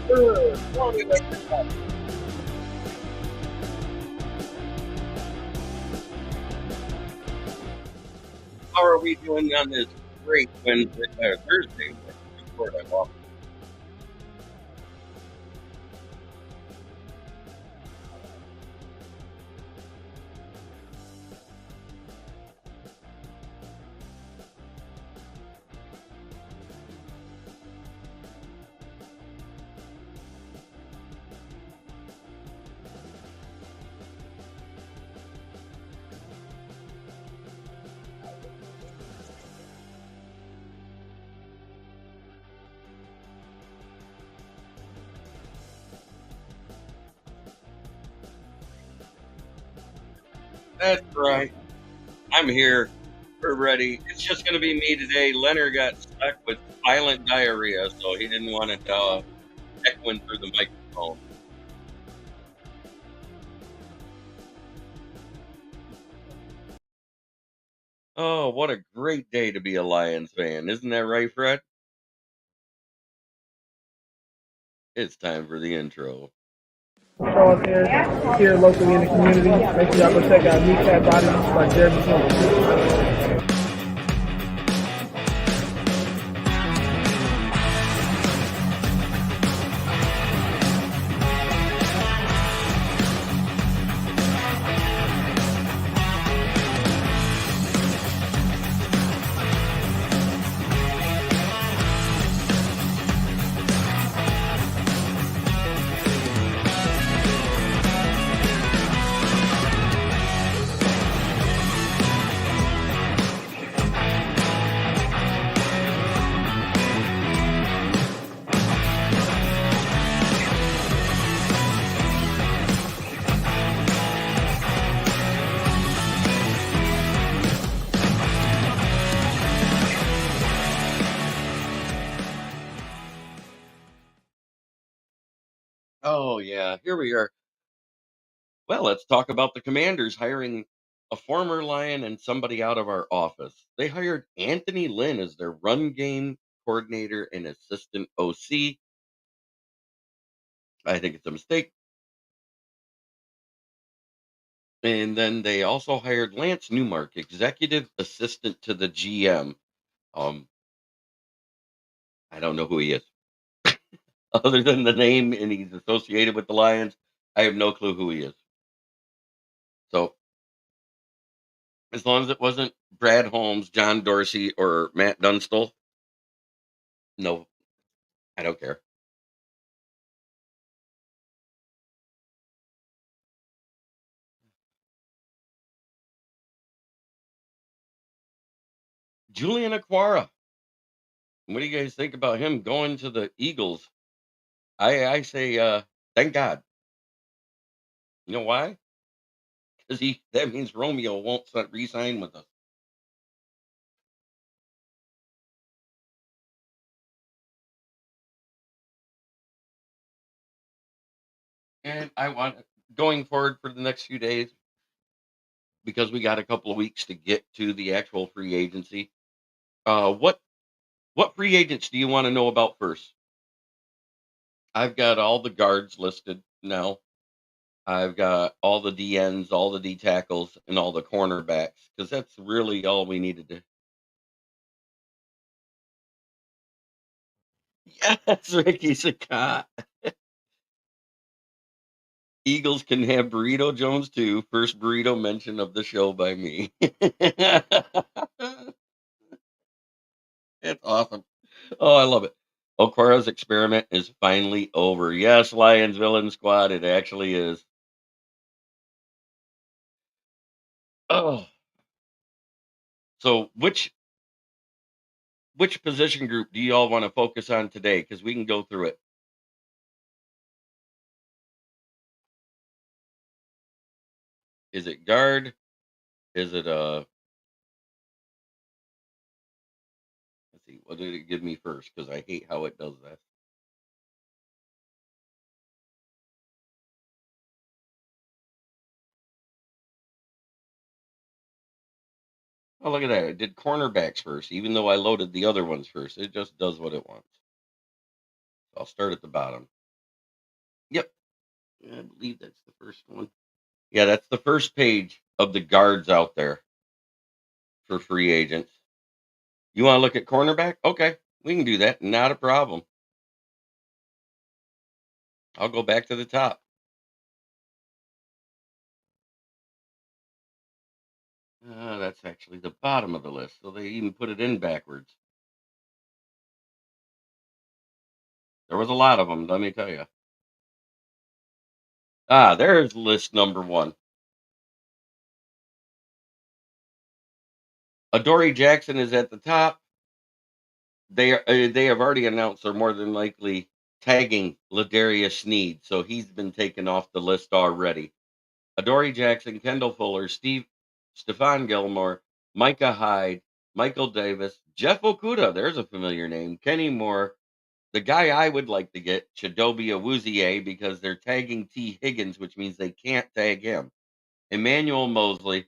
Tell me what you're talking. How are we doing on this great Wednesday or Thursday? Before I walk. That's right. I'm here. We're ready. It's just going to be me today. Leonard got stuck with violent diarrhea, so he didn't want it echoing through the microphone. Oh, what a great day to be a Lions fan. Isn't that right, Fred? It's time for the intro. Show us here locally in the community. Make sure y'all go check out Kneecap Bodies by Jeremy Smoke. Oh, yeah. Here we are. Well, let's talk about the Commanders hiring a former Lion and somebody out of our office. They hired Anthony Lynn as their run game coordinator and assistant OC. I think it's a mistake. And then they also hired Lance Newmark, executive assistant to the GM. Um, I don't know who he is. Other than the name and he's associated with the Lions, I have no clue who he is. So as long as it wasn't Brad Holmes, John Dorsey, or Matt Dunstall, no, I don't care. Julian Okwara. What do you guys think about him going to the Eagles? I say thank God. You know why? Because he that means Romeo won't re-sign with us. And I want going forward for the next few days because we got a couple of weeks to get to the actual free agency. What free agents do you want to know about first? I've got all the guards listed now. I've got all the DNs, all the D tackles, and all the cornerbacks because that's really all we needed to. Yes, Ricky Sakat. Eagles can have Burrito Jones too. First burrito mention of the show by me. It's awesome. Oh, I love it. Okwara's experiment is finally over. Yes, Lions villain squad, it actually is. Oh, so which position group do you all want to focus on today? Because we can go through it. Is it guard? Is it let's see, what did it give me first? Because I hate how it does that. Oh, look at that. It did cornerbacks first, even though I loaded the other ones first. It just does what it wants. I'll start at the bottom. Yep. I believe that's the first one. Yeah, that's the first page of the guards out there for free agents. You want to look at cornerback? Okay, we can do that. Not a problem. I'll go back to the top. That's actually the bottom of the list. So they even put it in backwards. There was a lot of them, let me tell you. There's list number one. Adoree Jackson is at the top. They have already announced they're more than likely tagging Ladarius Sneed, so he's been taken off the list already. Adoree Jackson, Kendall Fuller, Stephon Gilmore, Micah Hyde, Michael Davis, Jeff Okuda, there's a familiar name, Kenny Moore. The guy I would like to get, Chidobe Awuzie, because they're tagging T. Higgins, which means they can't tag him. Emmanuel Mosley,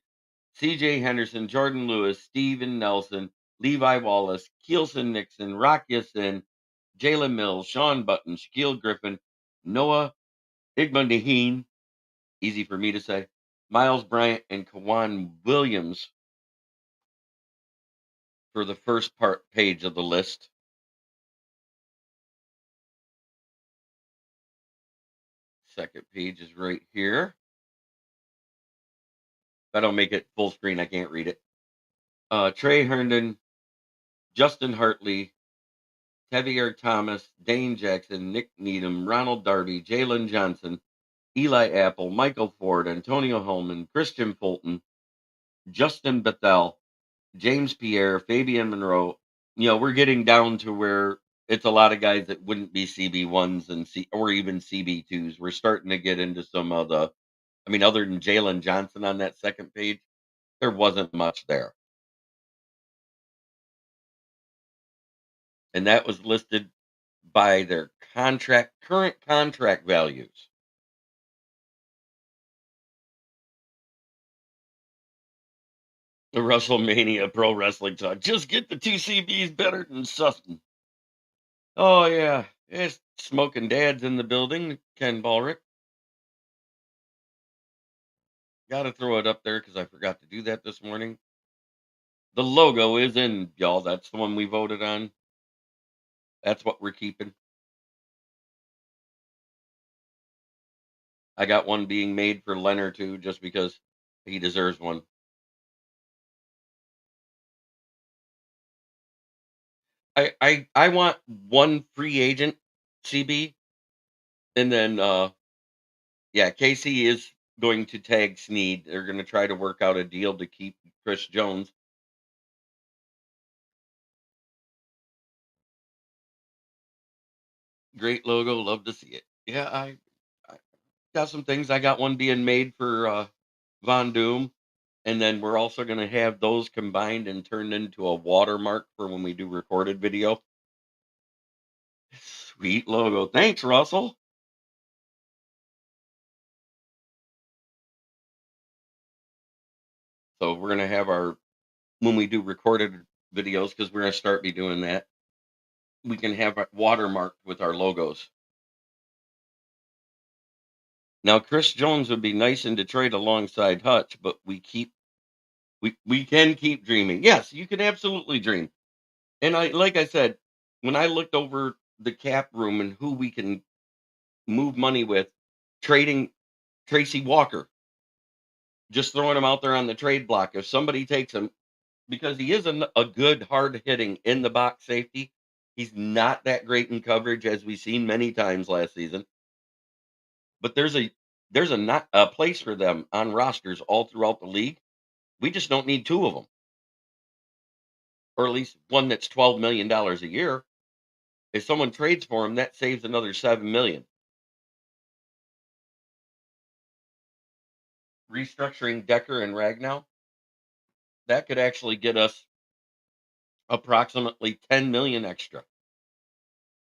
C.J. Henderson, Jordan Lewis, Steven Nelson, Levi Wallace, Keelson Nixon, Rock Sin, Jalen Mills, Sean Button, Shaquille Griffin, Noah Igbenahine, easy for me to say, Miles Bryant, and Kawan Williams for the first part page of the list. Second page is right here. If I don't make it full screen, I can't read it. Trey Herndon, Justin Hartley, Tevier Thomas, Dane Jackson, Nick Needham, Ronald Darby, Jalen Johnson, Eli Apple, Michael Ford, Antonio Holman, Christian Fulton, Justin Bethel, James Pierre, Fabian Monroe. We're getting down to where it's a lot of guys that wouldn't be CB1s and or even CB2s. We're starting to get into some of the, other than Jalen Johnson on that second page, there wasn't much there. And that was listed by their current contract values. The WrestleMania Pro Wrestling Talk. Just get the two CBs better than Sustin. Oh yeah, it's smoking dad's in the building. Ken Ballrick. Got to throw it up there because I forgot to do that this morning. The logo is in, y'all. That's the one we voted on. That's what we're keeping. I got one being made for Leonard too, just because he deserves one. I want one free agent CB, and then yeah, Casey is going to tag Sneed. They're going to try to work out a deal to keep Chris Jones. Great logo, love to see it. Yeah, I got some things. I got one being made for Von Doom, and then we're also going to have those combined and turned into a watermark for when we do recorded video. Sweet logo. Thanks, Russell. So we're going to have our when we do recorded videos because we're going to start be doing that. We can have it watermarked with our logos. Now, Chris Jones would be nice in Detroit alongside Hutch, but we can keep dreaming. Yes, you can absolutely dream. And like I said, when I looked over the cap room and who we can move money with, trading Tracy Walker, just throwing him out there on the trade block. If somebody takes him, because he is a good hard hitting in the box safety, he's not that great in coverage as we've seen many times last season. But there's a place for them on rosters all throughout the league. We just don't need two of them, or at least one that's $12 million a year. If someone trades for him, that saves another $7 million. Restructuring Decker and Ragnow, that could actually get us approximately 10 million extra.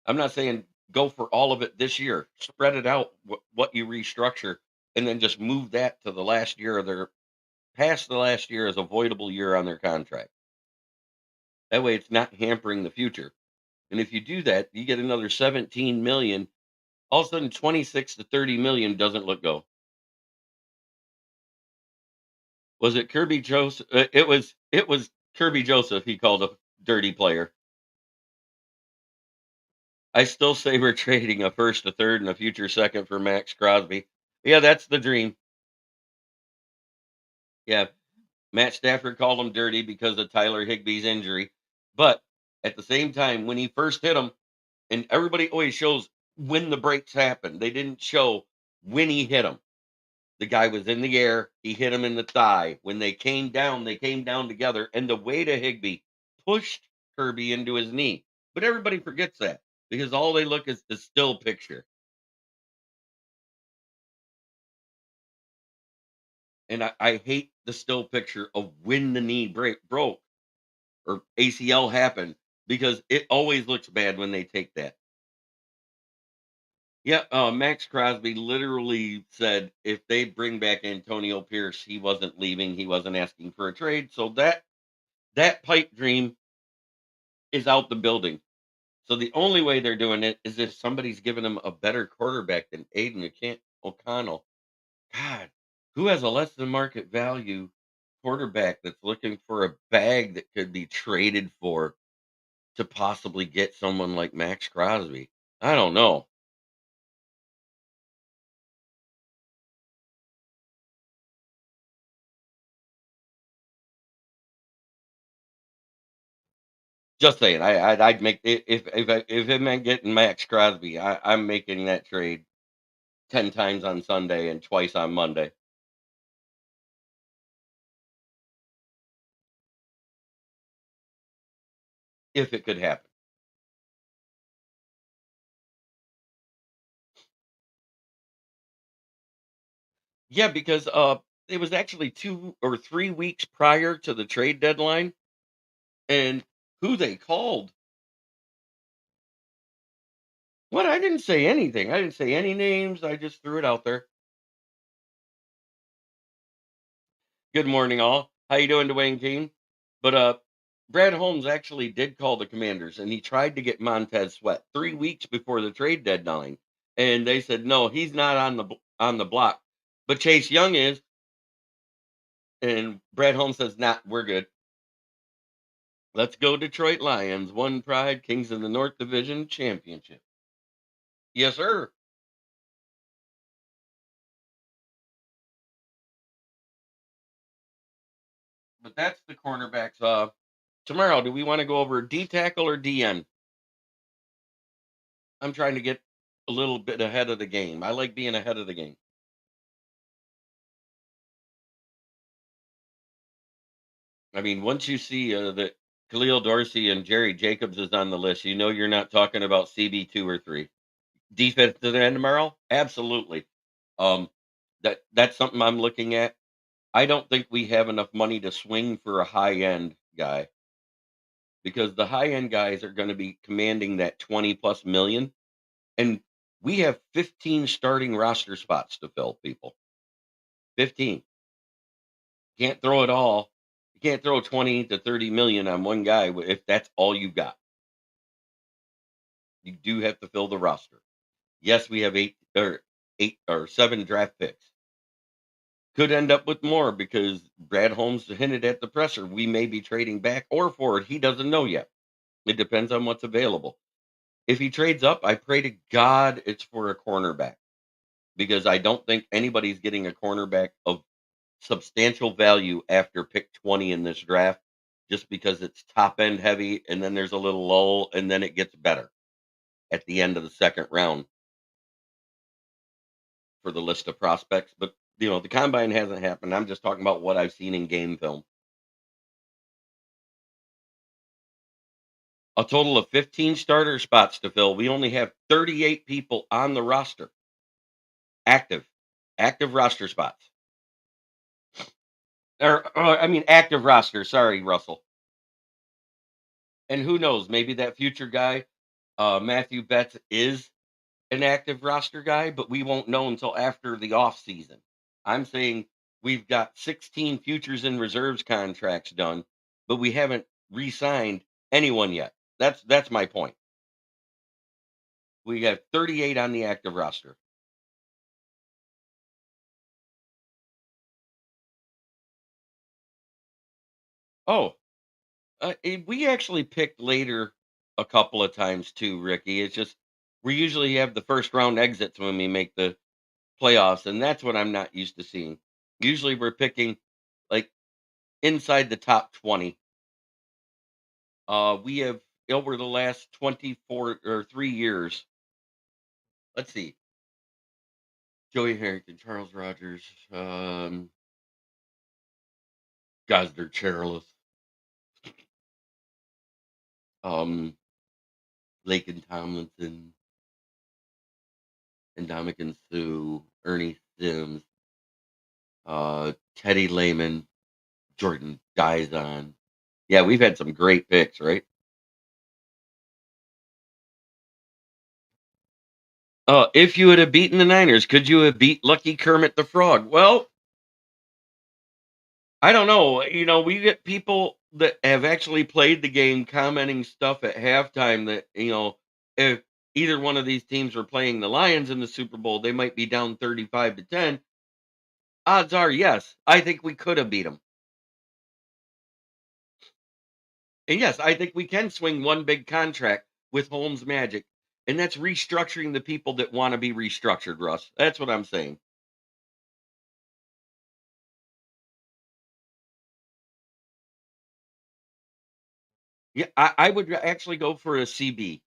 I'm not saying go for all of it this year. Spread it out what you restructure and then just move that to the last year of their past the last year as avoidable year on their contract. That way it's not hampering the future. And if you do that, you get another 17 million All of a sudden 26 to 30 million doesn't look go. Was it Kirby Joseph? It was Kirby Joseph he called a dirty player. I still say we're trading a first, a third, and a future second for Max Crosby. Yeah, that's the dream. Yeah, Matt Stafford called him dirty because of Tyler Higbee's injury. But at the same time, when he first hit him, and everybody always shows when the breaks happened, they didn't show when he hit him. The guy was in the air, he hit him in the thigh. When they came down together, and the weight of Higbee pushed Kirby into his knee. But everybody forgets that because all they look is the still picture. And I hate the still picture of when the knee broke or ACL happened because it always looks bad when they take that. Yeah, Max Crosby literally said if they bring back Antonio Pierce, he wasn't leaving. He wasn't asking for a trade. So that pipe dream is out the building. So the only way they're doing it is if somebody's giving them a better quarterback than Aiden O'Connell. God, who has a less than market value quarterback that's looking for a bag that could be traded for to possibly get someone like Max Crosby? I don't know. Just saying, I'd make if it meant getting Max Crosby, I'm making that trade 10 times on Sunday and twice on Monday if it could happen. Yeah, because it was actually 2 or 3 weeks prior to the trade deadline, and who they called. What? I didn't say anything. I didn't say any names. I just threw it out there. Good morning, all. How you doing, Dwayne King? But Brad Holmes actually did call the Commanders, and he tried to get Montez Sweat 3 weeks before the trade deadline, and they said no, he's not on the block. But Chase Young is, and Brad Holmes says, "Nah, we're good. Let's go, Detroit Lions. One pride, Kings of the North Division championship." Yes, sir. But that's the cornerbacks. Tomorrow, do we want to go over D tackle or DN? I'm trying to get a little bit ahead of the game. I like being ahead of the game. I mean, once you see that Khalil Dorsey and Jerry Jacobs is on the list, you know you're not talking about CB 2 or 3. Defensive end tomorrow, absolutely. Um, that's something I'm looking at. I don't think we have enough money to swing for a high end guy because the high end guys are going to be commanding that 20 plus million, and we have 15 starting roster spots to fill. People, 15. Can't throw it all. You can't throw 20 to 30 million on one guy if that's all you got. You do have to fill the roster. Yes, we have eight or seven draft picks. Could end up with more because Brad Holmes hinted at the presser. We may be trading back or forward. He doesn't know yet. It depends on what's available. If he trades up, I pray to God it's for a cornerback because I don't think anybody's getting a cornerback of substantial value after pick 20 in this draft just because it's top end heavy and then there's a little lull and then it gets better at the end of the second round for the list of prospects. But the combine hasn't happened. I'm just talking about what I've seen in game film. A total of 15 starter spots to fill. We only have 38 people on the roster, active, active roster spots. Or I mean, active roster. Sorry, Russell. And who knows? Maybe that future guy, Matthew Betts, is an active roster guy, but we won't know until after the off season. I'm saying we've got 16 futures and reserves contracts done, but we haven't re-signed anyone yet. That's my point. We have 38 on the active roster. Oh, we actually picked later a couple of times too, Ricky. It's just we usually have the first round exits when we make the playoffs, and that's what I'm not used to seeing. Usually we're picking like inside the top 20. We have over the last 24 or 3 years. Let's see. Joey Harrington, Charles Rogers, Gosder Cherilus, um, Lakin Tomlinson, and Dominican Sue, Ernie Sims, Teddy Lehman, Jordan Dizon. Yeah, we've had some great picks, right? If you would have beaten the Niners, could you have beat Lucky Kermit the Frog? Well, I don't know. We get people that have actually played the game commenting stuff at halftime that, if either one of these teams were playing the Lions in the Super Bowl, they might be down 35-10. Odds are, yes, I think we could have beat them. And yes, I think we can swing one big contract with Holmes Magic. And that's restructuring the people that want to be restructured, Russ. That's what I'm saying. Yeah, I would actually go for a CB.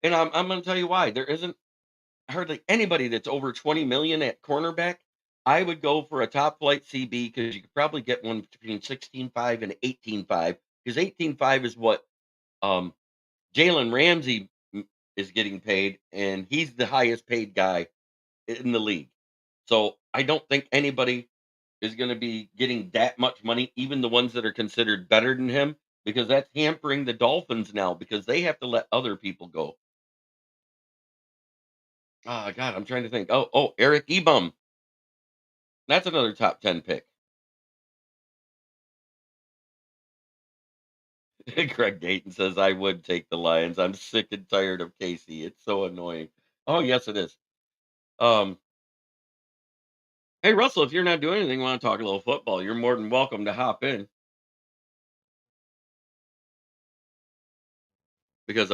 And I'm going to tell you why. There isn't hardly anybody that's over 20 million at cornerback. I would go for a top flight CB because you could probably get one between 16.5 and 18.5 because 18.5 is what um, Jalen Ramsey is getting paid, and he's the highest paid guy in the league. So I don't think anybody is going to be getting that much money, even the ones that are considered better than him, because that's hampering the Dolphins now because they have to let other people go. Ah, God, I'm trying to think. Eric Ebum. That's another top 10 pick. Greg Dayton says, I would take the Lions. I'm sick and tired of Casey. It's so annoying. Oh, yes, it is. Um, hey, Russell, if you're not doing anything, want to talk a little football, you're more than welcome to hop in because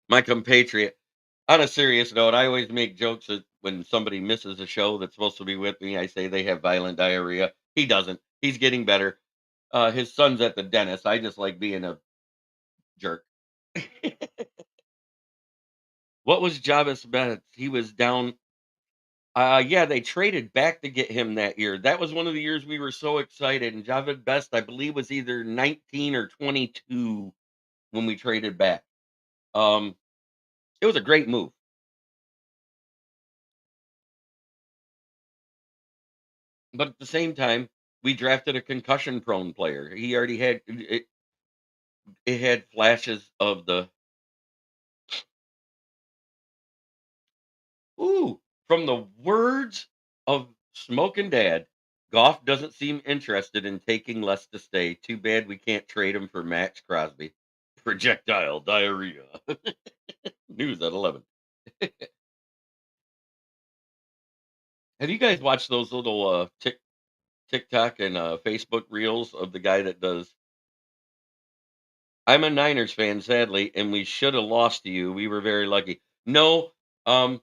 my compatriot, on a serious note, I always make jokes that when somebody misses a show that's supposed to be with me, I say they have violent diarrhea. He doesn't. He's getting better. His son's at the dentist. I just like being a jerk. What was Javis Bennett? He was down. Yeah, they traded back to get him that year. That was one of the years we were so excited. And Javid Best, I believe, was either 19 or 22 when we traded back. Um, it was a great move. But at the same time, we drafted a concussion prone player. He already had it had flashes of the ooh, from the words of Smokin' Dad, Goff doesn't seem interested in taking less to stay. Too bad we can't trade him for Max Crosby. Projectile diarrhea. News at 11. Have you guys watched those little TikTok and Facebook reels of the guy that does? I'm a Niners fan, sadly, and we should have lost to you. We were very lucky. No, um,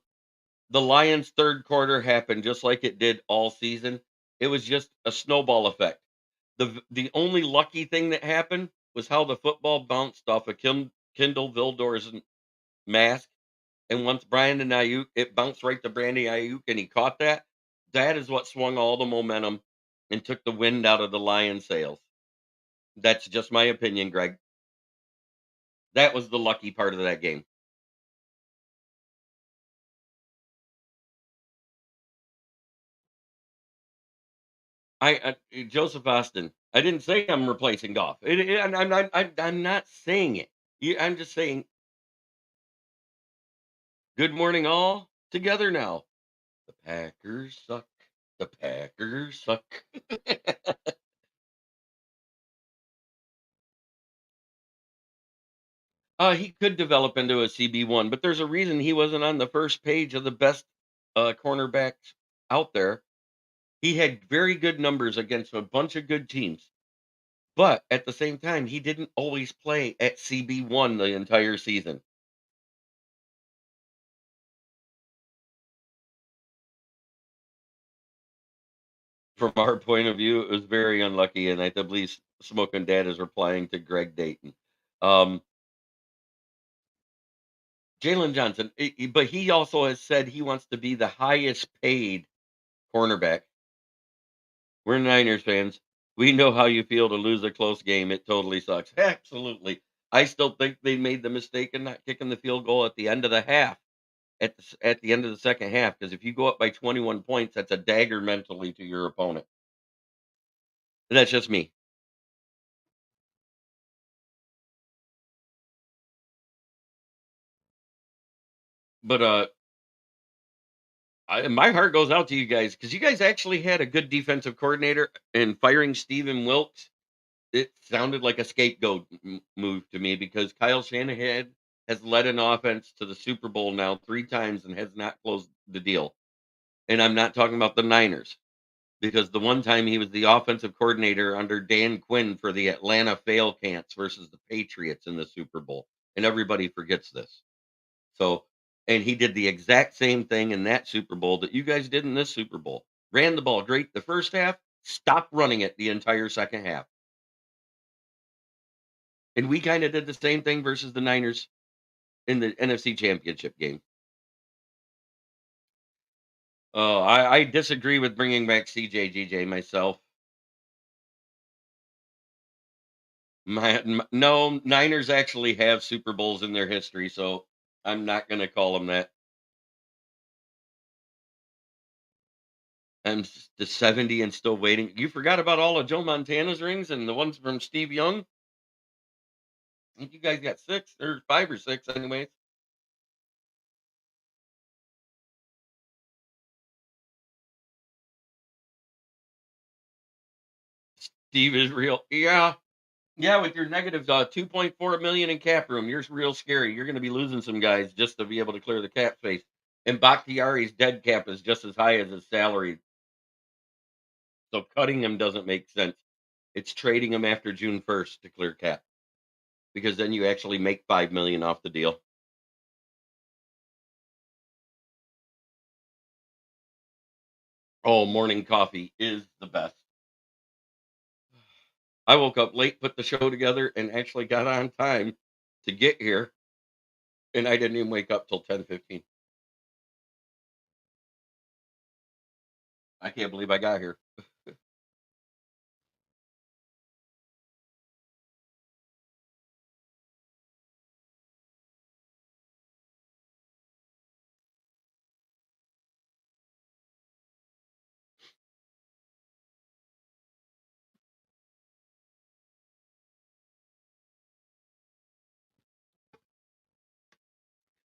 the Lions' third quarter happened just like it did all season. It was just a snowball effect. The only lucky thing that happened was how the football bounced off of Kindle Vildor's mask. And once Brandon Ayuk, it bounced right to Brandon Ayuk, and he caught that. That is what swung all the momentum and took the wind out of the Lions' sails. That's just my opinion, Greg. That was the lucky part of that game. Joseph Austin. I didn't say I'm replacing Goff. I'm not saying it. I'm just saying. Good morning, all together now. The Packers suck. The Packers suck. He could develop into a CB1, but there's a reason he wasn't on the first page of the best cornerbacks out there. He had very good numbers against a bunch of good teams, but at the same time, he didn't always play at CB1 the entire season. From our point of view, it was very unlucky, and I believe Smoking Dad is replying to Greg Dayton. Um, Jalen Johnson, but he also has said he wants to be the highest paid cornerback. We're Niners fans. We know how you feel to lose a close game. It totally sucks. Absolutely. I still think they made the mistake in not kicking the field goal at the end of the half, at the end of the second half, because if you go up by 21 points, that's a dagger mentally to your opponent. That's just me. But my heart goes out to you guys because you guys actually had a good defensive coordinator, and firing Steven Wilkes, it sounded like a scapegoat move to me because Kyle Shanahan has led an offense to the Super Bowl now 3 times and has not closed the deal. And I'm not talking about the Niners because the one time he was the offensive coordinator under Dan Quinn for the Atlanta Fail Cants versus the Patriots in the Super Bowl, and everybody forgets this. So, and he did the exact same thing in that Super Bowl that you guys did in this Super Bowl. Ran the ball great the first half, stopped running it the entire second half. And we kind of did the same thing versus the Niners in the NFC Championship game. Oh, I disagree with bringing back CJGJ myself. No, Niners actually have Super Bowls in their history, so I'm not going to call them that. I'm to 70 and still waiting. You forgot about all of Joe Montana's rings and the ones from Steve Young? I think you guys got 6 or 5 or 6 anyways. Steve is real. Yeah. Yeah, with your negative 2.4 million in cap room, you're real scary. You're going to be losing some guys just to be able to clear the cap space. And Bakhtiari's dead cap is just as high as his salary. So cutting him doesn't make sense. It's trading him after June 1st to clear cap because then you actually make 5 million off the deal. Oh, morning coffee is the best. I woke up late, put the show together, and actually got on time to get here, and I didn't even wake up till 10:15. I can't believe I got here.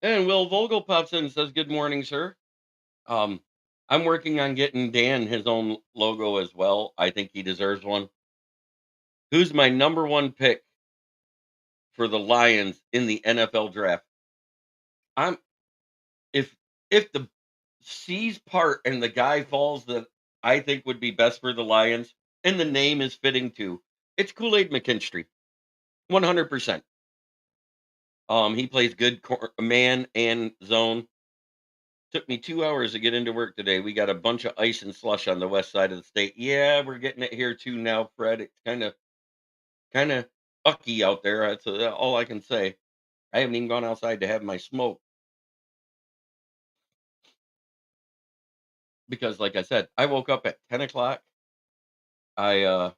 And Will Vogel pops in and says, "Good morning, sir." Um, I'm working on getting Dan his own logo as well. I think he deserves one. Who's my number one pick for the Lions in the NFL draft? I'm if if the seas part and the guy falls that I think would be best for the Lions, and the name is fitting too. It's Kool-Aid McKinstry, 100%. He plays good man and zone. Took me 2 hours to get into work today. We got a bunch of ice and slush on the west side of the state. Yeah, we're getting it here too now, Fred. It's kinda ucky out there. That's all I can say. I haven't even gone outside to have my smoke because, like I said, I woke up at 10 o'clock. I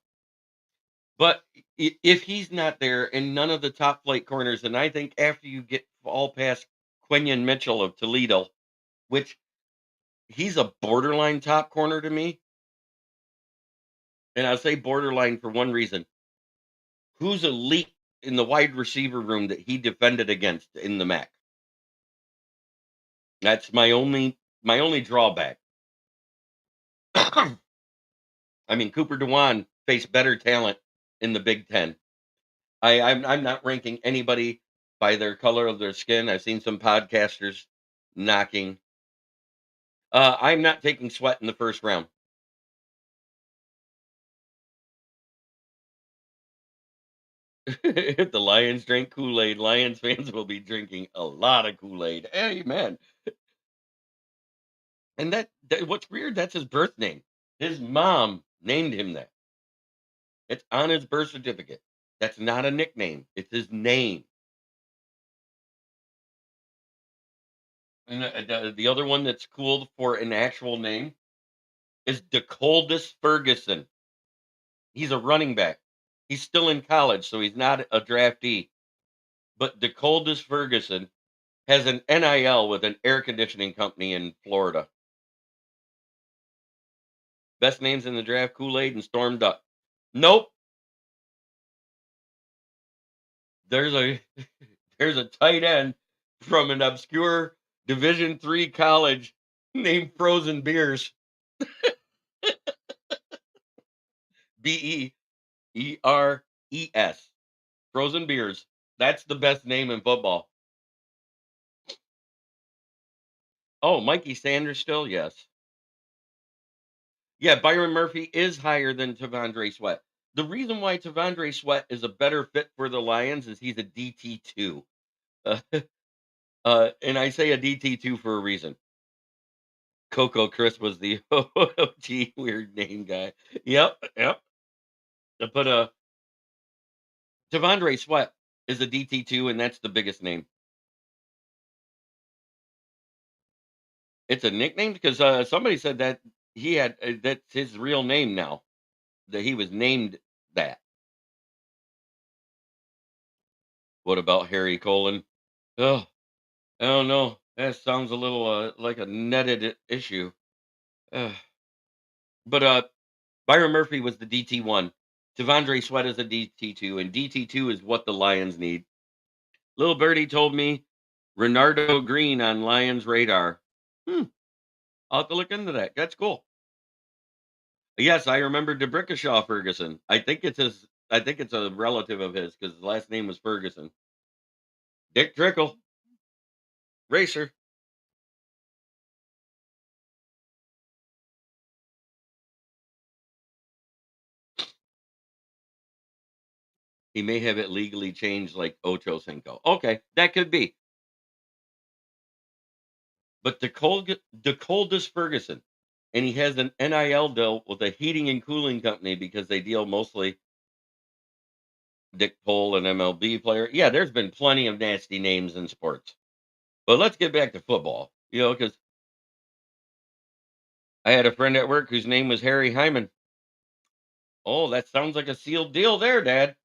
but if he's not there and none of the top flight corners, and I think after you get all past Quinion Mitchell of Toledo, which he's a borderline top corner to me, and I say borderline for one reason: who's elite in the wide receiver room that he defended against in the MAC? That's my only drawback. I mean, Cooper DeWan faced better talent in the Big Ten. I'm not ranking anybody. by their color of their skin. I've seen some podcasters knocking. I'm not taking Sweat in the first round. If the Lions drank Kool-Aid, Lions fans will be drinking a lot of Kool-Aid. Amen. And what's weird, that's his birth name. His mom named him that. It's on his birth certificate. That's not a nickname. It's his name. And the other one that's cool for an actual name is DeColdest Ferguson. He's a running back. He's still in college, so he's not a draftee. But DeColdest Ferguson has an NIL with an air conditioning company in Florida. Best names in the draft: Kool-Aid and Storm Duck. Nope. There's a there's a tight end from an obscure Division III college named Frozen Beers. Beres. Frozen Beers. That's the best name in football. Oh, Mikey Sanders still? Yes. Yeah, Byron Murphy is higher than Tavondre Sweat. The reason why Tavondre Sweat is a better fit for the Lions is he's a DT2. Uh, and I say a DT2 for a reason. Coco Chris was the OG weird name guy. Yep, yep. But Tavondre Sweat is a DT2, and that's the biggest name. It's a nickname because somebody said that he had that's his real name now. That he was named that. What about Harry Colon? Oh, I don't know. That sounds a little like a netted issue. Uh, but Byron Murphy was the DT1. Tavondre Sweat is a DT2, and DT2 is what the Lions need. Little Birdie told me Renardo Green on Lions radar. Hmm, I'll have to look into that. That's cool. Yes, I remember DeBrickashaw Ferguson. I think it's a relative of his because his last name was Ferguson. Dick Trickle, racer. He may have it legally changed like Ocho Cinco. Okay, that could be. But the coldest Ferguson, and he has an NIL deal with a heating and cooling company because they deal mostly Dick Pole, an MLB player. Yeah, there's been plenty of nasty names in sports. But let's get back to football. Because I had a friend at work whose name was Harry Hyman. Oh, that sounds like a sealed deal there, Dad.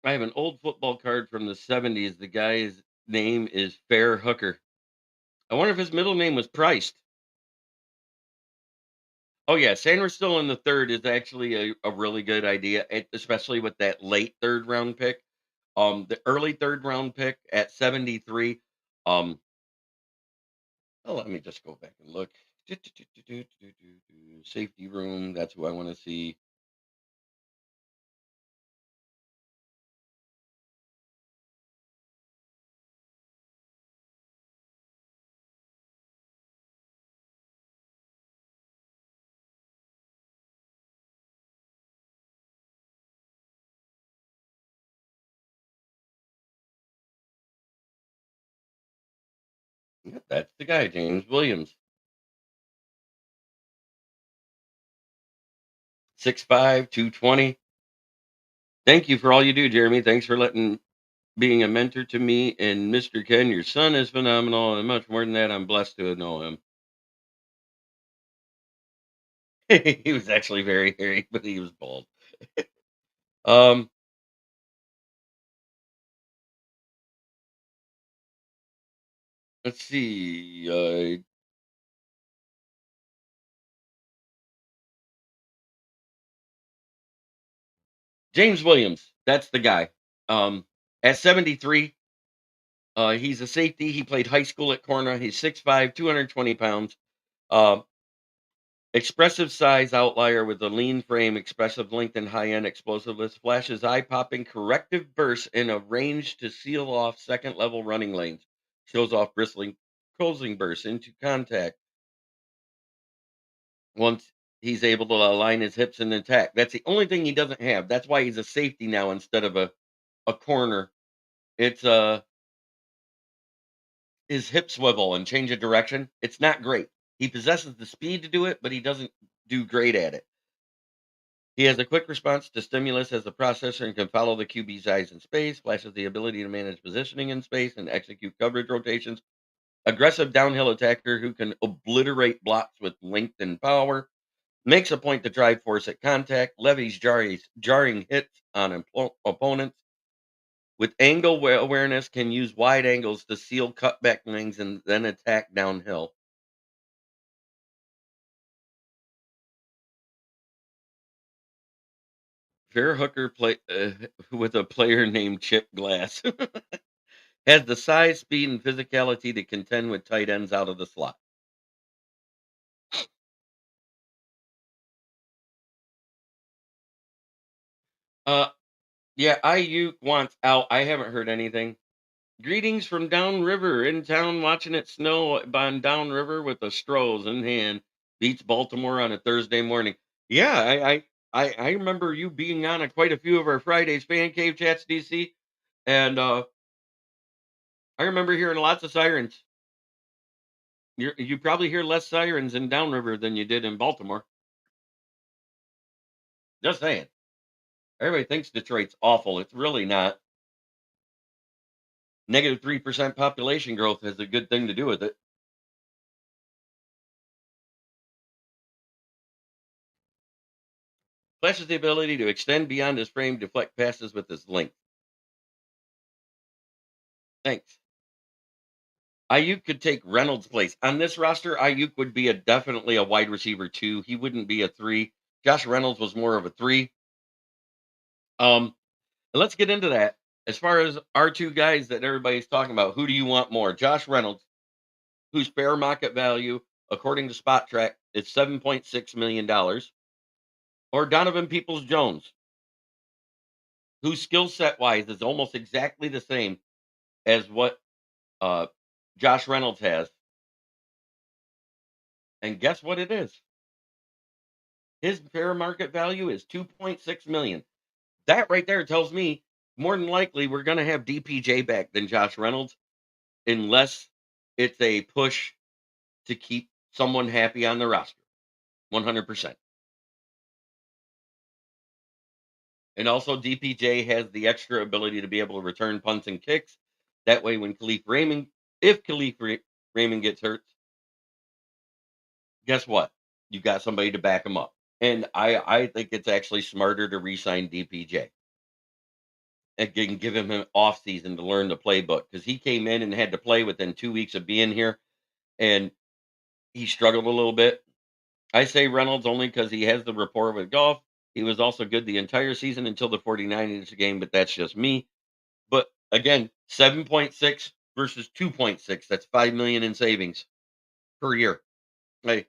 I have an old football card from the 70s. The guy's name is Fair Hooker. I wonder if his middle name was Price. Oh yeah, Sanders still in the third is actually a really good idea, especially with that late third round pick. The early third round pick at 73. Um, oh, let me just go back and look. Safety room. That's who I want to see. Yep, that's the guy, James Williams. 6'5", 220. Thank you for all you do, Jeremy. Thanks for letting being a mentor to me and Mr. Ken. Your son is phenomenal, and much more than that, I'm blessed to know him. He was actually very hairy, but he was bald. Um, let's see. James Williams, that's the guy. Um, at 73, he's a safety. He played high school at Corner. He's 6'5", 220 pounds. Uh, Expressive size outlier with a lean frame, expressive length and high end explosiveness, flashes eye popping corrective bursts in a range to seal off second level running lanes, shows off bristling closing bursts into contact once he's able to align his hips in attack. That's the only thing he doesn't have. That's why he's a safety now instead of a corner. It's his hip swivel and change of direction. It's not great. He possesses the speed to do it, but he doesn't do great at it. He has a quick response to stimulus as a processor and can follow the QB's eyes in space, flashes the ability to manage positioning in space and execute coverage rotations. Aggressive downhill attacker who can obliterate blocks with length and power. Makes a point to drive force at contact. Levies jarring hits on opponents. With angle awareness, can use wide angles to seal cutback lanes and then attack downhill. Fair hooker play with a player named Chip Glass. Has the size, speed, and physicality to contend with tight ends out of the slot. Uh, yeah, Ayuk wants out. I haven't heard anything. Greetings from downriver, in town watching it snow on downriver with the Strohs in hand. Beats Baltimore on a Thursday morning. Yeah, I remember you being on quite a few of our Fridays fan cave chats, DC, and I remember hearing lots of sirens. You probably hear less sirens in downriver than you did in Baltimore. Just saying. Everybody thinks Detroit's awful. It's really not. Negative 3% population growth has a good thing to do with it. Flash has the ability to extend beyond his frame, deflect passes with his length. Thanks. Ayuk could take Reynolds' place. On this roster, Ayuk would be definitely a wide receiver two. He wouldn't be a three. Josh Reynolds was more of a three. Um, let's get into that. As far as our two guys that everybody's talking about, who do you want more? Josh Reynolds, whose fair market value, according to Spot Track, is $7.6 million, or Donovan Peoples Jones, whose skill set wise is almost exactly the same as what uh, Josh Reynolds has. And guess what it is? His fair market value is 2.6 million. That right there tells me more than likely we're going to have DPJ back than Josh Reynolds, unless it's a push to keep someone happy on the roster. 100%. And also, DPJ has the extra ability to be able to return punts and kicks. That way, when if Raymond gets hurt, guess what? You got somebody to back him up. And I think it's actually smarter to re-sign DPJ and give him an off season to learn the playbook, because he came in and had to play within 2 weeks of being here, and he struggled a little bit. I say Reynolds only because he has the rapport with golf. He was also good the entire season until the 49ers game, but that's just me. But again, 7.6 versus 2.6. That's 5 million in savings per year. Hey,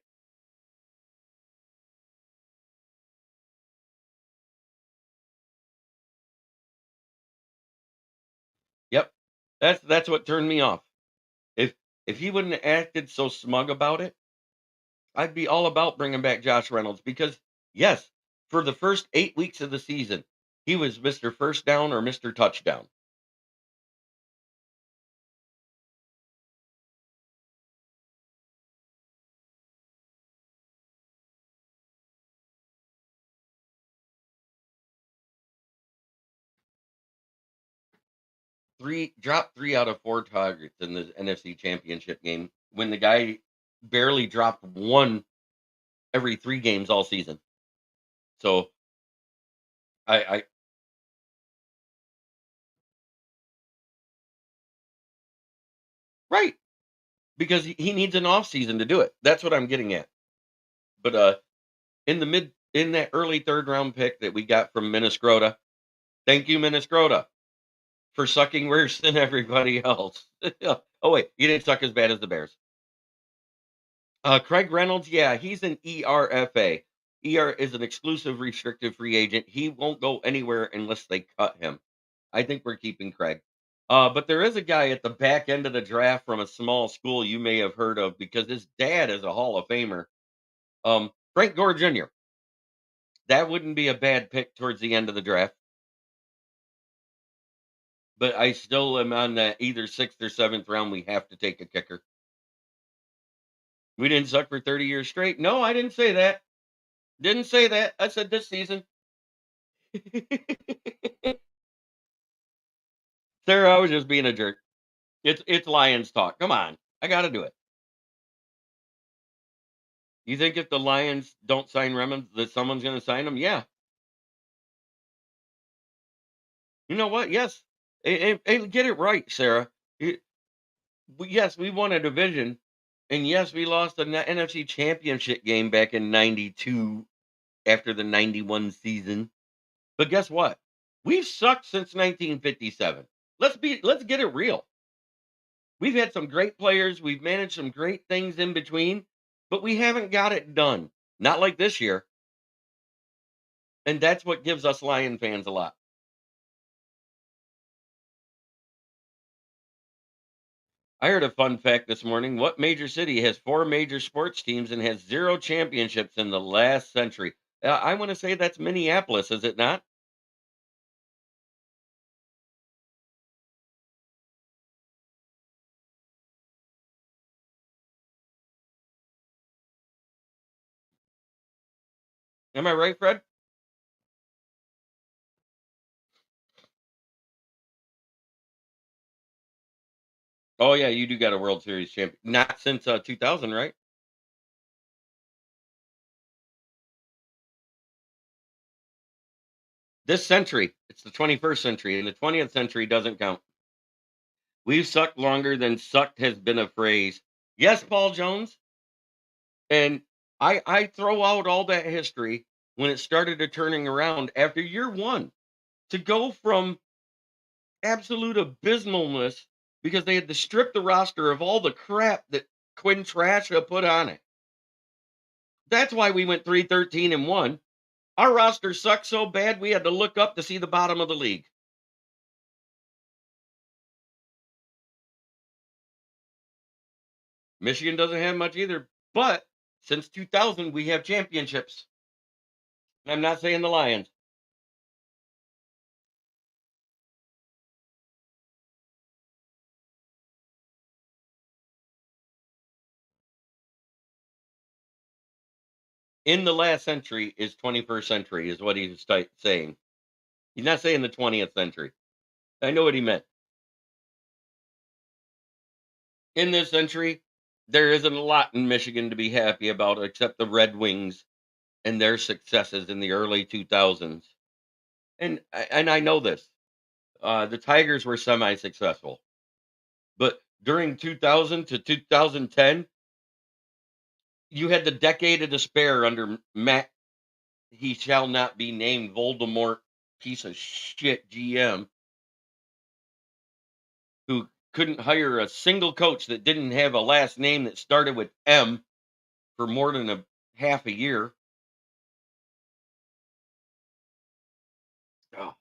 yep. That's what turned me off. If if he wouldn't have acted so smug about it, I'd be all about bringing back Josh Reynolds, because yes, for the first 8 weeks of the season, he was Mr. First Down or Mr. Touchdown. 3 out of 4 targets in the NFC Championship game when the guy barely dropped one every 3 games all season. So I right, because he needs an off season to do it. That's what I'm getting at. But in that early third round pick that we got from Minnesota, Thank you, Minnesota, for sucking worse than everybody else. Oh, wait, you didn't suck as bad as the Bears. Craig Reynolds, yeah, he's an ERFA. ER is an exclusive restricted free agent. He won't go anywhere unless they cut him. I think we're keeping Craig. But there is a guy at the back end of the draft from a small school you may have heard of because his dad is a Hall of Famer. Frank Gore Jr. That wouldn't be a bad pick towards the end of the draft. But I still am on that either sixth or seventh round. We have to take a kicker. We didn't suck for 30 years straight. No, I didn't say that. Didn't say that. I said this season. Sarah, I was just being a jerk. It's Lions talk. Come on. I gotta do it. You think if the Lions don't sign Remmons that someone's gonna sign him? Yeah. You know what? Yes. And get it right, Sarah. Yes, we won a division, and yes, we lost the NFC Championship game back in '92 after the '91 season. But guess what? We've sucked since 1957. Let's get it real. We've had some great players, we've managed some great things in between, but we haven't got it done. Not like this year. And that's what gives us Lion fans a lot. I heard a fun fact this morning. What major city has four major sports teams and has zero championships in the last century? I want to say that's Minneapolis, is it not? Am I right, Fred? Oh yeah, you do got a World Series champion. Not since 2000, right? This century. It's the 21st century, and the 20th century doesn't count. We've sucked longer than sucked has been a phrase. Yes, Paul Jones. And I throw out all that history when it started to turning around after year one to go from absolute abysmalness because they had to strip the roster of all the crap that Quinn Trasha put on it. That's why we went 3-13-1. Our roster sucked so bad we had to look up to see the bottom of the league. Michigan doesn't have much either, but since 2000 we have championships. I'm not saying the Lions. In the last century is 21st century is what he's saying. He's not saying the 20th century. I know what he meant. In this century, there isn't a lot in Michigan to be happy about except the Red Wings and their successes in the early 2000s. And I know this. The Tigers were semi-successful, but during 2000 to 2010, you had the decade of despair under Matt. He shall not be named Voldemort, piece of shit GM who couldn't hire a single coach that didn't have a last name that started with M for more than a half a year. Oh,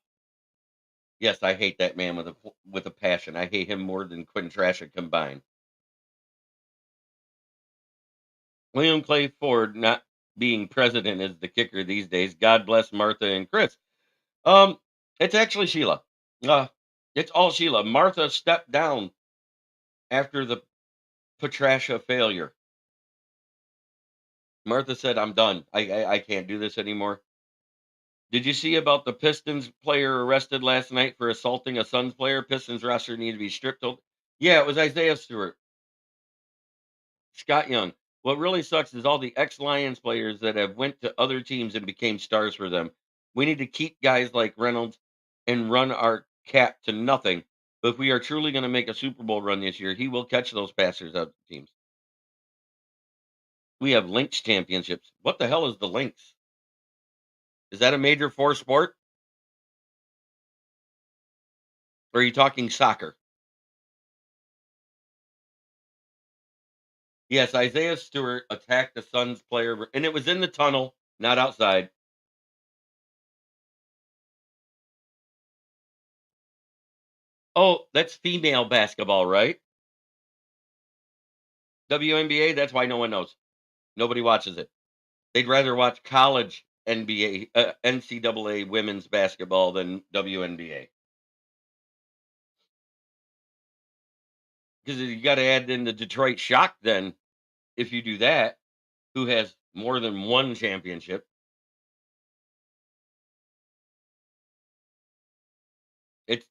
yes, I hate that man with a passion. I hate him more than Quinn Trasha combined. William Clay Ford not being president is the kicker these days. God bless Martha and Chris. Um, it's actually Sheila. Uh, it's all Sheila. Martha stepped down after the Patricia failure. Martha said, "I'm done. I can't do this anymore." Did you see about the Pistons player arrested last night for assaulting a Suns player? Pistons roster need to be stripped. Yeah, it was Isaiah Stewart, Scott Young. What really sucks is all the ex-Lions players that have went to other teams and became stars for them. We need to keep guys like Reynolds and run our cap to nothing. But if we are truly going to make a Super Bowl run this year, he will catch those passers out of teams. We have Lynx championships. What the hell is the Lynx? Is that a major four sport? Or are you talking soccer? Yes, Isaiah Stewart attacked the Suns player, and it was in the tunnel, not outside. Oh, that's female basketball, right? WNBA, that's why no one knows. Nobody watches it. They'd rather watch college NBA, NCAA women's basketball than WNBA. Because you got to add in the Detroit Shock then, if you do that, who has more than one championship. It's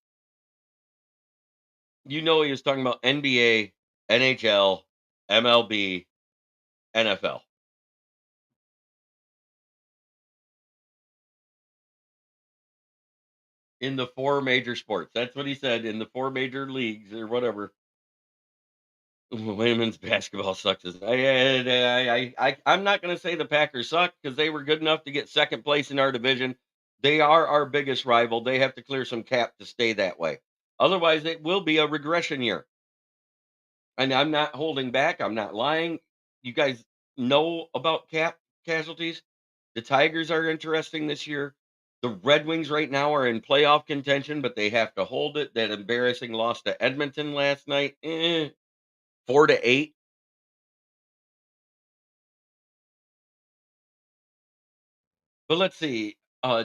he was talking about NBA, NHL, MLB, NFL. In the 4 major sports. That's what he said, in the 4 major leagues or whatever. Women's basketball sucks. I'm not gonna say the Packers suck because they were good enough to get 2nd place in our division. They are our biggest rival. They have to clear some cap to stay that way. Otherwise, it will be a regression year. And I'm not holding back. I'm not lying. You guys know about cap casualties. The Tigers are interesting this year. The Red Wings right now are in playoff contention, but they have to hold it. That embarrassing loss to Edmonton last night, 4-8. But let's see,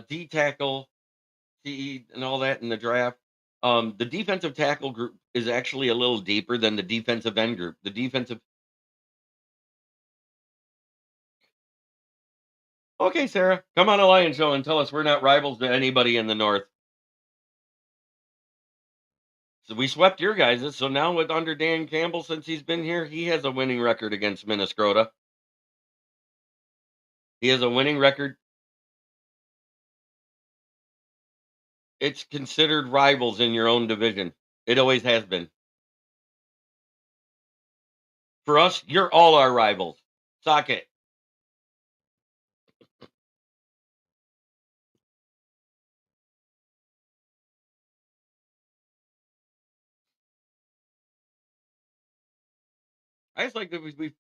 D tackle, CE, and all that in the draft. The defensive tackle group is actually a little deeper than the defensive end group. The defensive Okay, Sarah, come on a Lion Show and tell us we're not rivals to anybody in the North. So we swept your guys's. So now with under Dan Campbell, since he's been here, he has a winning record against Minnesota. He has a winning record. It's considered rivals in your own division. It always has been. For us, you're all our rivals. Sock it. I just like that we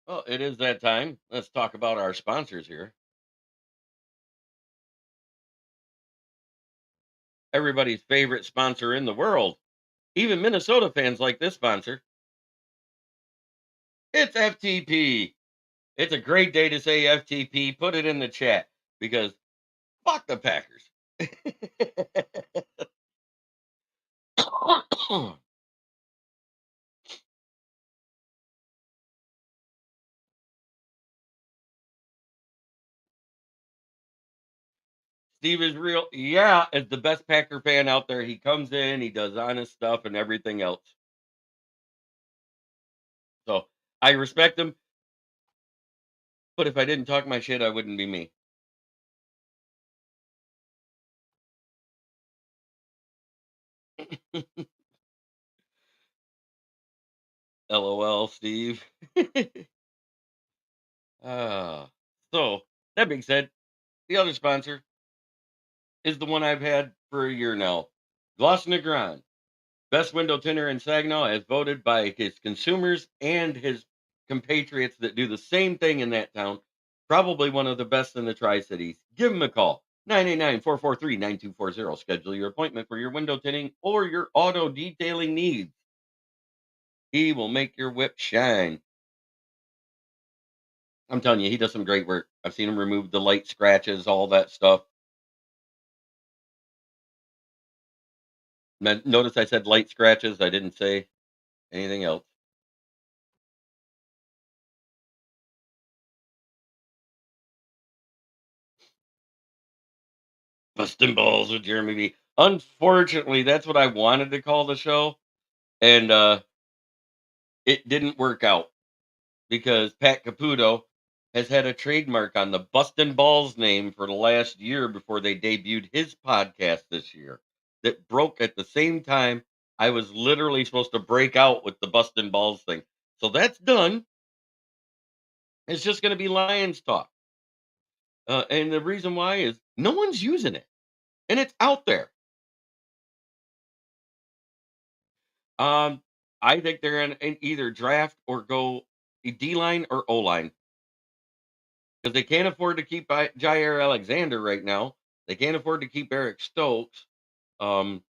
well, it is that time. Let's talk about our sponsors here. Everybody's favorite sponsor in the world. Even Minnesota fans like this sponsor. It's FTP. It's a great day to say FTP. Put it in the chat because fuck the Packers. Steve is real. Yeah, is the best Packer fan out there. He comes in, he does honest stuff and everything else. So I respect him, but if I didn't talk my shit, I wouldn't be me. LOL, Steve. Ah, so that being said, the other sponsor is the one I've had for a year now. Gloss Negron. Best window tinner in Saginaw as voted by his consumers and his compatriots that do the same thing in that town. Probably one of the best in the Tri Cities. Give him a call 989-443-9240. Schedule your appointment for your window tinting or your auto detailing needs. He will make your whip shine. I'm telling you, he does some great work. I've seen him remove the light scratches, all that stuff. Notice I said light scratches. I didn't say anything else. Busting balls with Jeremy B. Unfortunately, that's what I wanted to call the show, and it didn't work out because Pat Caputo has had a trademark on the Bustin' Balls name for the last year before they debuted his podcast this year that broke at the same time I was literally supposed to break out with the busting balls thing. So that's done. It's just going to be Lions talk. And the reason why is no one's using it, and it's out there. Um, I think they're in either draft or go D line or O line because they can't afford to keep Jair Alexander right now. They can't afford to keep Eric Stokes. Um,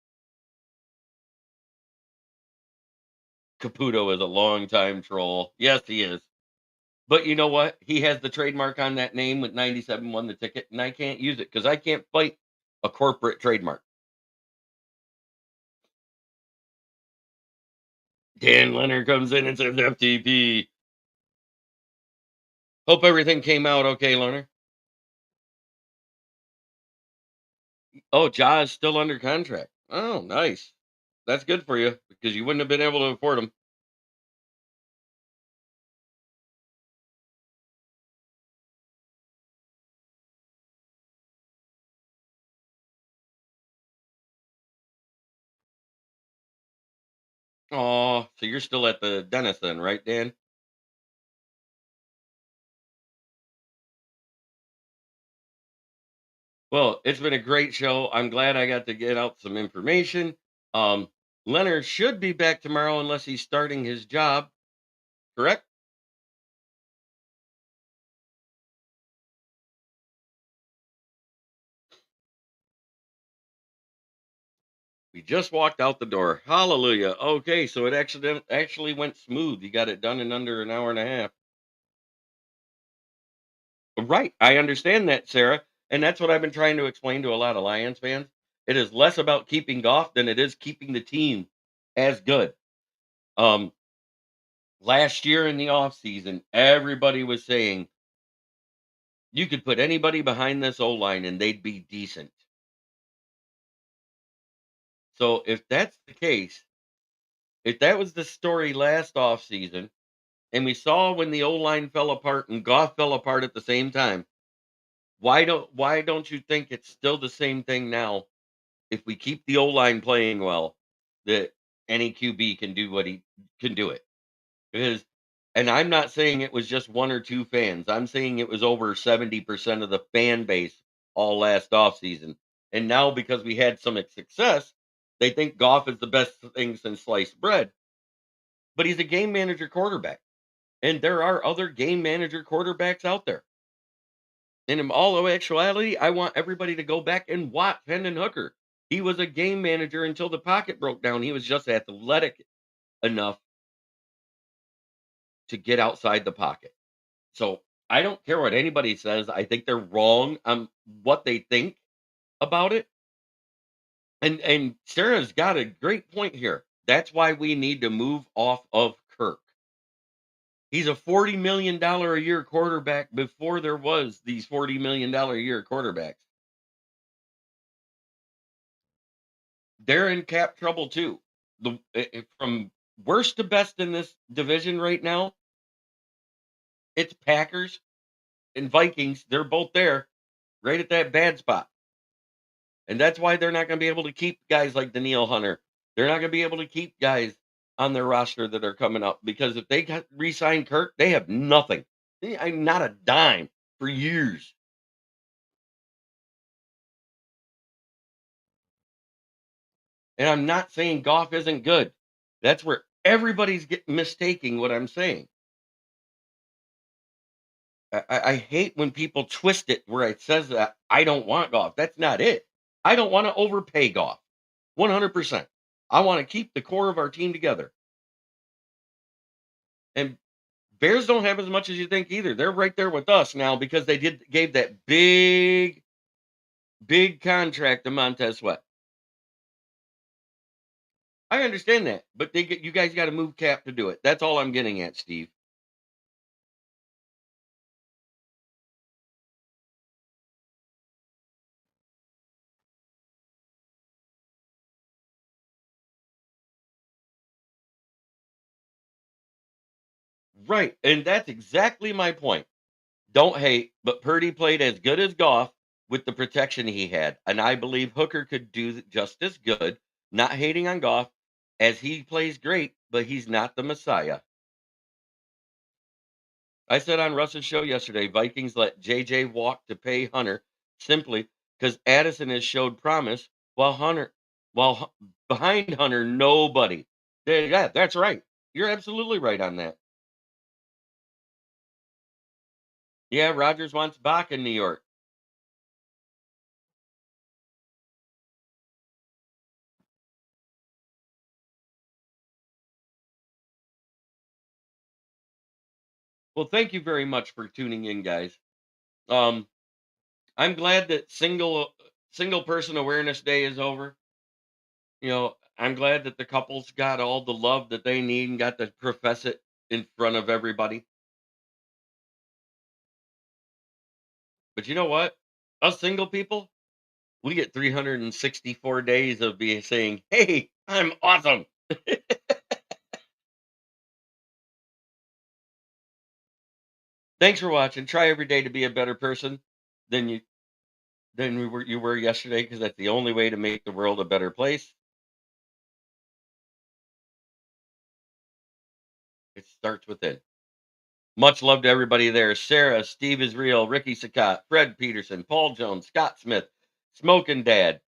Caputo is a longtime troll. Yes, he is. But you know what? He has the trademark on that name with 97 won the ticket, and I can't use it because I can't fight a corporate trademark. Dan Leonard comes in and says FTP. Hope everything came out okay, Leonard. Oh, Ja is still under contract. Oh, nice. That's good for you because you wouldn't have been able to afford him. Oh, so you're still at the dentist then, right, Dan? Well, it's been a great show. I'm glad I got to get out some information. Um, Leonard should be back tomorrow unless he's starting his job, correct? We just walked out the door. Hallelujah. Okay, so it actually went smooth. You got it done in under an hour and a half. Right. I understand that, Sarah. And that's what I've been trying to explain to a lot of Lions fans. It is less about keeping Goff than it is keeping the team as good. Um, Last year in the offseason, everybody was saying you could put anybody behind this O line and they'd be decent. So if that's the case, if that was the story last offseason, and we saw when the O line fell apart and Goff fell apart at the same time, why don't you think it's still the same thing now? If we keep the O line playing well, that any QB can do what he can do it. Because and I'm not saying it was just one or two fans. I'm saying it was over 70% of the fan base all last offseason. And now because we had some success, they think Goff is the best thing since sliced bread. But he's a game manager quarterback. And there are other game manager quarterbacks out there. And in all actuality, I want everybody to go back and watch Hendon Hooker. He was a game manager until the pocket broke down. He was just athletic enough to get outside the pocket. So I don't care what anybody says. I think they're wrong on what they think about it. And Sarah's got a great point here. That's why we need to move off of Kirk. He's a $40 million a year quarterback before there was these $40 million a year quarterbacks. They're in cap trouble too. From worst to best in this division right now, it's Packers and Vikings. They're both there, right at that bad spot. And that's why they're not going to be able to keep guys like Daniil Hunter. They're not going to be able to keep guys on their roster that are coming up because if they re-sign Kirk, they have nothing. I'm not a dime for years. And I'm not saying Goff isn't good. That's where everybody's mistaking what I'm saying. I hate when people twist it where it says that I don't want Goff. That's not it. I don't want to overpay Goff. 100%. I want to keep the core of our team together. And Bears don't have as much as you think either. They're right there with us now because they gave that big contract to Montez Sweat. I understand that, but you guys got to move cap to do it. That's all I'm getting at, Steve. Right, and that's exactly my point. Don't hate, but Purdy played as good as Goff with the protection he had, and I believe Hooker could do just as good. Not hating on Goff, as he plays great, but he's not the Messiah. I said on Russ's show yesterday, Vikings let JJ walk to pay Hunter simply because Addison has showed promise, while behind Hunter, nobody. Yeah, that's right. You're absolutely right on that. Yeah, Rogers wants Bach in New York. Well, thank you very much for tuning in, guys. Um, I'm glad that single person awareness day is over. I'm glad that the couples got all the love that they need and got to profess it in front of everybody. But you know what? Us single people, we get 364 days of being saying, "Hey, I'm awesome." Thanks for watching. Try every day to be a better person than you were yesterday, because that's the only way to make the world a better place. It starts within. Much love to everybody there. Sarah, Steve is real, Ricky Sakat, Fred Peterson, Paul Jones, Scott Smith, Smokin' Dad,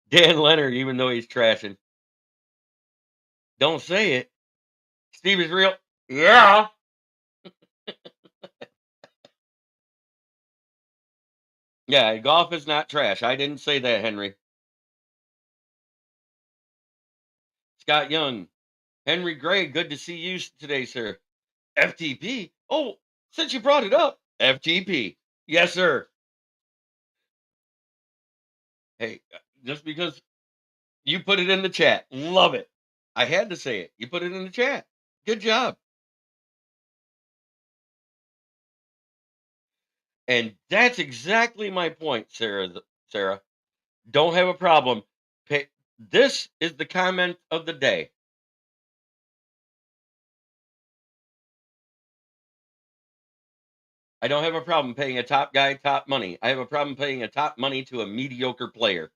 Dan Leonard, even though he's trashing. Don't say it. Steve is real. Yeah. Yeah, golf is not trash. I didn't say that, Henry. Scott Young, Henry Gray, good to see you today, sir. FTP. Oh, since you brought it up, FTP. Yes, sir. Hey, just because you put it in the chat, love it. I had to say it. You put it in the chat. Good job. And that's exactly my point, Sarah. Sarah, don't have a problem. This is the comment of the day. I don't have a problem paying a top guy top money. I have a problem paying a top money to a mediocre player.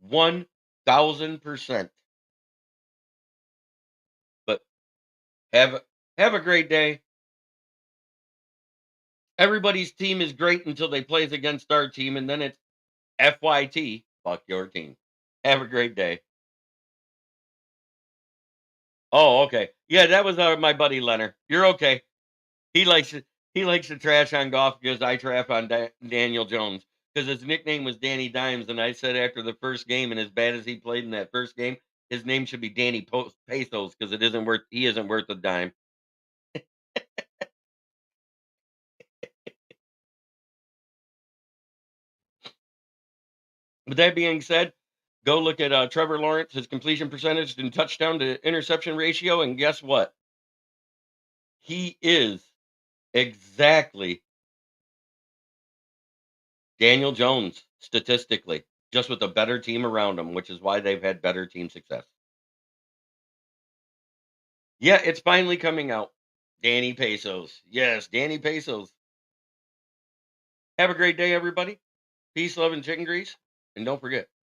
1000%. But have a great day. Everybody's team is great until they plays against our team, and then it's FYT. Fuck your team. Have a great day. Oh, okay. Yeah, that was my buddy Leonard. You're okay. He likes it. He likes to trash on golf because I trash on Daniel Jones, because his nickname was Danny Dimes, and I said after the first game, and as bad as he played in that first game, his name should be Danny Pesos, because it isn't worth. He isn't worth a dime. With that being said, go look at Trevor Lawrence, his completion percentage and touchdown to interception ratio, and guess what? He is exactly Daniel Jones statistically, just with a better team around him, which is why they've had better team success. Yeah, it's finally coming out. Danny Pesos. Yes, Danny Pesos. Have a great day, everybody. Peace, love, and chicken grease. And don't forget,